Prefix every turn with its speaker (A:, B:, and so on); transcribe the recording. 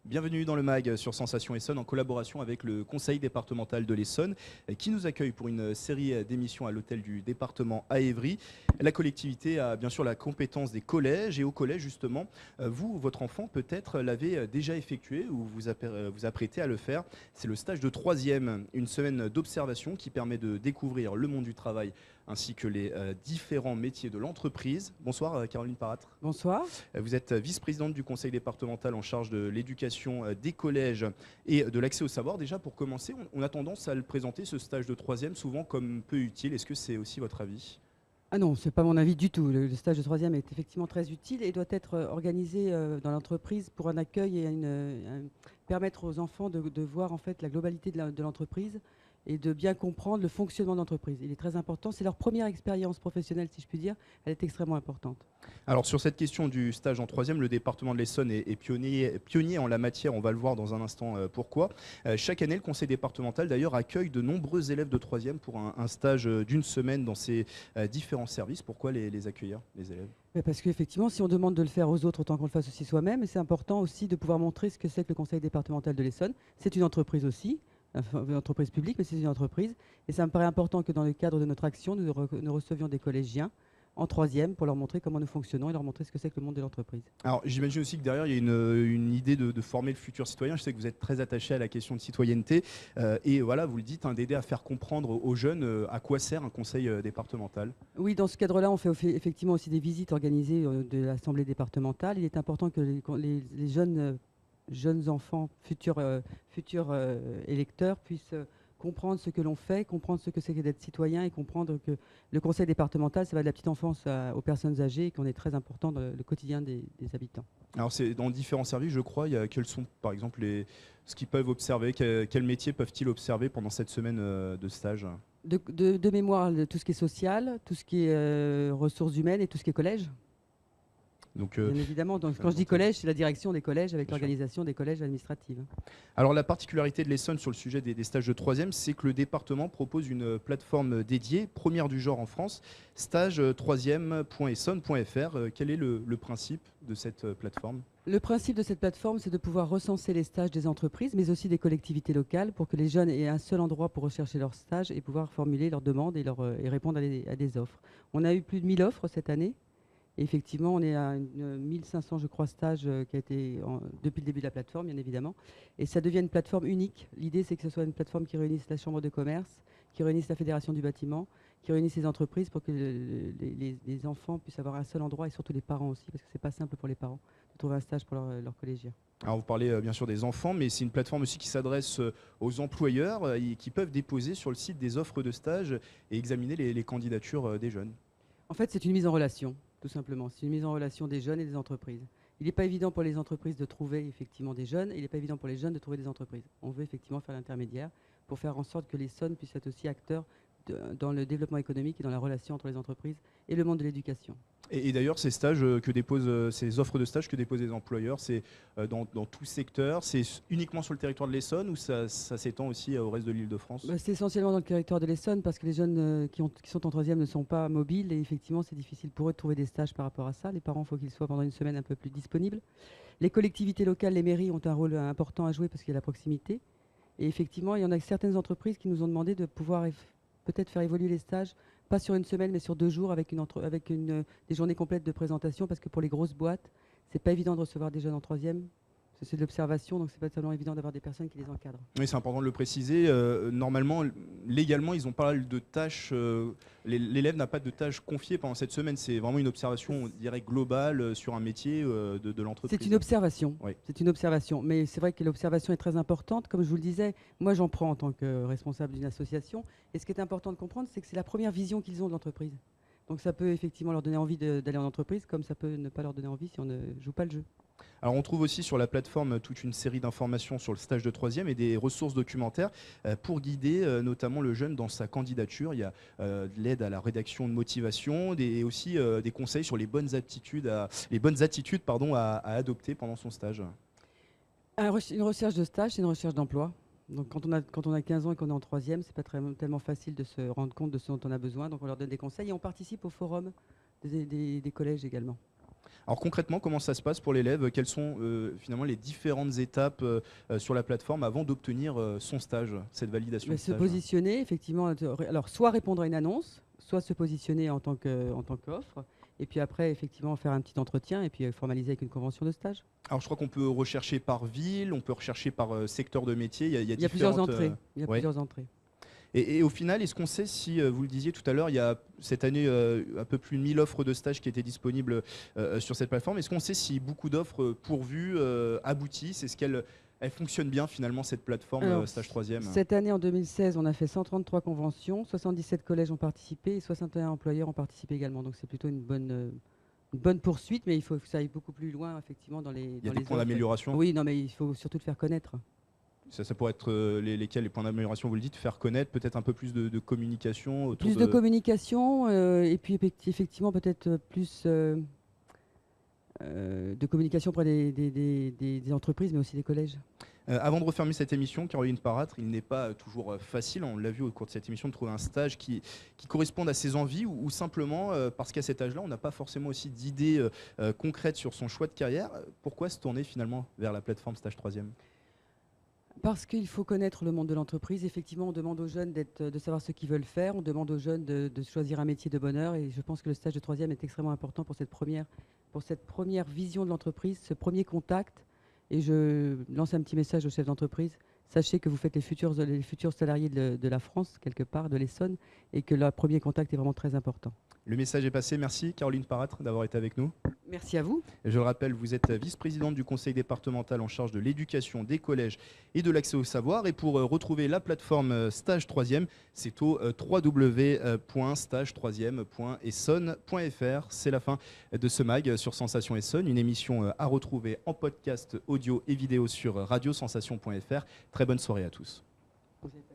A: Bienvenue dans le MAG sur Sensation Essonne en collaboration avec le Conseil départemental de l'Essonne qui nous accueille pour une série d'émissions à l'hôtel du département à Évry. La collectivité a bien sûr la compétence des collèges et au collège justement, vous, votre enfant peut-être l'avez déjà effectué ou vous apprêtez à le faire. C'est le stage de 3e, une semaine d'observation qui permet de découvrir le monde du travail ainsi que les différents métiers de l'entreprise. Bonsoir Caroline Paratre.
B: Bonsoir.
A: Vous êtes vice-présidente du conseil départemental en charge de l'éducation des collèges et de l'accès au savoir. Déjà pour commencer, on a tendance à le présenter, ce stage de 3e, souvent comme peu utile. Est-ce que c'est aussi votre avis ?
B: Ah non, ce n'est pas mon avis du tout. Le stage de 3e est effectivement très utile et doit être organisé dans l'entreprise pour un accueil et permettre aux enfants de voir en fait la globalité de l'entreprise et de bien comprendre le fonctionnement de l'entreprise. Il est très important. C'est leur première expérience professionnelle, si je puis dire. Elle est extrêmement importante.
A: Alors sur cette question du stage en 3e, le département de l'Essonne est pionnier en la matière. On va le voir dans un instant pourquoi. Chaque année, le conseil départemental d'ailleurs accueille de nombreux élèves de 3e pour un stage d'une semaine dans ces différents services. Pourquoi les accueillir, les élèves ?
B: Parce qu'effectivement, si on demande de le faire aux autres, autant qu'on le fasse aussi soi-même. Et c'est important aussi de pouvoir montrer ce que c'est que le conseil départemental de l'Essonne. C'est une entreprise aussi. Une entreprise publique, mais c'est une entreprise. Et ça me paraît important que dans le cadre de notre action, nous recevions des collégiens en 3e pour leur montrer comment nous fonctionnons et leur montrer ce que c'est que le monde de l'entreprise.
A: Alors j'imagine aussi que derrière, il y a une idée de former le futur citoyen. Je sais que vous êtes très attaché à la question de citoyenneté. Et voilà, vous le dites, d'aider à faire comprendre aux jeunes à quoi sert un conseil départemental.
B: Oui, dans ce cadre-là, on fait effectivement aussi des visites organisées de l'Assemblée départementale. Il est important que les jeunes enfants, futurs électeurs, puissent comprendre ce que l'on fait, comprendre ce que c'est que d'être citoyen et comprendre que le conseil départemental, ça va de la petite enfance aux personnes âgées et qu'on est très important dans le quotidien des habitants. Alors
A: c'est dans différents services, je crois. Quels sont par exemple ce qu'ils peuvent observer, quels métiers peuvent-ils observer pendant cette semaine de stage ?
B: De mémoire, tout ce qui est social, tout ce qui est ressources humaines et tout ce qui est collège. Donc, bien évidemment, donc, quand je dis collège, c'est la direction des collèges avec l'organisation des collèges administratifs.
A: Alors la particularité de l'Essonne sur le sujet des stages de 3e, c'est que le département propose une plateforme dédiée, première du genre en France, stage3e.essonne.fr. Quel est le principe de cette plateforme ?
B: Le principe de cette plateforme, c'est de pouvoir recenser les stages des entreprises, mais aussi des collectivités locales, pour que les jeunes aient un seul endroit pour rechercher leurs stages et pouvoir formuler leurs demandes et répondre à des offres. On a eu plus de 1000 offres cette année. Et effectivement, on est à 1500, je crois, stages qui a été depuis le début de la plateforme, bien évidemment. Et ça devient une plateforme unique. L'idée, c'est que ce soit une plateforme qui réunisse la Chambre de commerce, qui réunisse la Fédération du bâtiment, qui réunisse les entreprises pour que les enfants puissent avoir un seul endroit et surtout les parents aussi, parce que c'est pas simple pour les parents de trouver un stage pour leurs collégiens.
A: Alors vous parlez bien sûr des enfants, mais c'est une plateforme aussi qui s'adresse aux employeurs qui peuvent déposer sur le site des offres de stage et examiner les candidatures des jeunes.
B: En fait, c'est une mise en relation. Tout simplement, c'est une mise en relation des jeunes et des entreprises. Il n'est pas évident pour les entreprises de trouver effectivement des jeunes, et il n'est pas évident pour les jeunes de trouver des entreprises. On veut effectivement faire l'intermédiaire pour faire en sorte que l'Essonne puisse être aussi acteur dans le développement économique et dans la relation entre les entreprises et le monde de l'éducation.
A: Et d'ailleurs, ces offres de stage que déposent les employeurs, c'est dans tout secteur, c'est uniquement sur le territoire de l'Essonne ou ça s'étend aussi au reste de l'Île-de-France ?
B: C'est essentiellement dans le territoire de l'Essonne parce que les jeunes qui sont en 3e ne sont pas mobiles et effectivement c'est difficile pour eux de trouver des stages par rapport à ça. Les parents, il faut qu'ils soient pendant une semaine un peu plus disponibles. Les collectivités locales, les mairies ont un rôle important à jouer parce qu'il y a la proximité. Et effectivement, il y en a certaines entreprises qui nous ont demandé de pouvoir peut-être faire évoluer les stages, pas sur une semaine, mais sur 2 jours avec des journées complètes de présentation, parce que pour les grosses boîtes, c'est pas évident de recevoir des jeunes en 3e. C'est de l'observation, donc c'est pas tellement évident d'avoir des personnes qui les encadrent.
A: Oui, c'est important de le préciser. Normalement, légalement, ils ont pas mal de tâches. L'élève n'a pas de tâches confiées pendant cette semaine. C'est vraiment une observation, on dirait, globale sur un métier de l'entreprise.
B: C'est une observation.
A: Oui.
B: C'est une observation. Mais c'est vrai que l'observation est très importante. Comme je vous le disais, moi j'en prends en tant que responsable d'une association. Et ce qui est important de comprendre, c'est que c'est la première vision qu'ils ont de l'entreprise. Donc ça peut effectivement leur donner envie d'aller en entreprise, comme ça peut ne pas leur donner envie si on ne joue pas le jeu.
A: Alors on trouve aussi sur la plateforme toute une série d'informations sur le stage de 3e et des ressources documentaires pour guider notamment le jeune dans sa candidature. Il y a de l'aide à la rédaction de motivation et aussi des conseils sur les bonnes attitudes à adopter pendant son stage.
B: Une recherche de stage, c'est une recherche d'emploi. Donc quand on a 15 ans et qu'on est en 3e, c'est pas tellement facile de se rendre compte de ce dont on a besoin. Donc on leur donne des conseils et on participe au forum des collèges également.
A: Alors concrètement, comment ça se passe pour l'élève? Quelles sont finalement les différentes étapes sur la plateforme avant d'obtenir son stage, cette validation de
B: Se
A: stage?
B: positionner, effectivement, alors soit répondre à une annonce, soit se positionner en tant qu'offre, et puis après, effectivement, faire un petit entretien et puis formaliser avec une convention de stage.
A: Alors je crois qu'on peut rechercher par ville, on peut rechercher par secteur de métier, il y a
B: Il y a plusieurs
A: différentes...
B: entrées. Il y a
A: ouais.
B: plusieurs entrées.
A: Et au final, est-ce qu'on sait si, vous le disiez tout à l'heure, il y a cette année un peu plus de 1000 offres de stages qui étaient disponibles sur cette plateforme. Est-ce qu'on sait si beaucoup d'offres pourvues aboutissent? Est-ce qu'elle fonctionne bien finalement cette plateforme
B: Alors,
A: Stage 3e?
B: Cette année, en 2016, on a fait 133 conventions, 77 collèges ont participé et 61 employeurs ont participé également. Donc c'est plutôt une bonne poursuite, mais il faut que ça aille beaucoup plus loin, effectivement, dans les
A: Il y a
B: dans
A: des
B: les
A: points
B: offres.
A: d'amélioration?
B: Oui, non, mais il faut surtout le faire connaître.
A: Ça pourrait être lesquels les points d'amélioration, vous le dites, faire connaître, peut-être un peu plus de communication autour
B: Plus de communication et puis effectivement peut-être plus de communication auprès des entreprises, mais aussi des collèges.
A: Avant de refermer cette émission, Caroline Parâtre, il n'est pas toujours facile, on l'a vu au cours de cette émission, de trouver un stage qui corresponde à ses envies ou simplement parce qu'à cet âge-là, on n'a pas forcément aussi d'idées concrètes sur son choix de carrière. Pourquoi se tourner finalement vers la plateforme Stage 3e?
B: Parce qu'il faut connaître le monde de l'entreprise. Effectivement, on demande aux jeunes de savoir ce qu'ils veulent faire. On demande aux jeunes de choisir un métier de bonheur. Et je pense que le stage de 3e est extrêmement important pour cette première vision de l'entreprise, ce premier contact. Et je lance un petit message aux chefs d'entreprise. Sachez que vous faites les futurs salariés de la France, quelque part, de l'Essonne, et que le premier contact est vraiment très important.
A: Le message est passé. Merci Caroline Parâtre d'avoir été avec nous.
B: Merci à vous.
A: Je le rappelle, vous êtes vice-présidente du conseil départemental en charge de l'éducation des collèges et de l'accès au savoir. Et pour retrouver la plateforme Stage 3e, c'est au www.stage3e.essonne.fr. C'est la fin de ce mag sur Sensation Essonne, une émission à retrouver en podcast audio et vidéo sur radiosensation.fr. Très bonne soirée à tous.
B: Vous êtes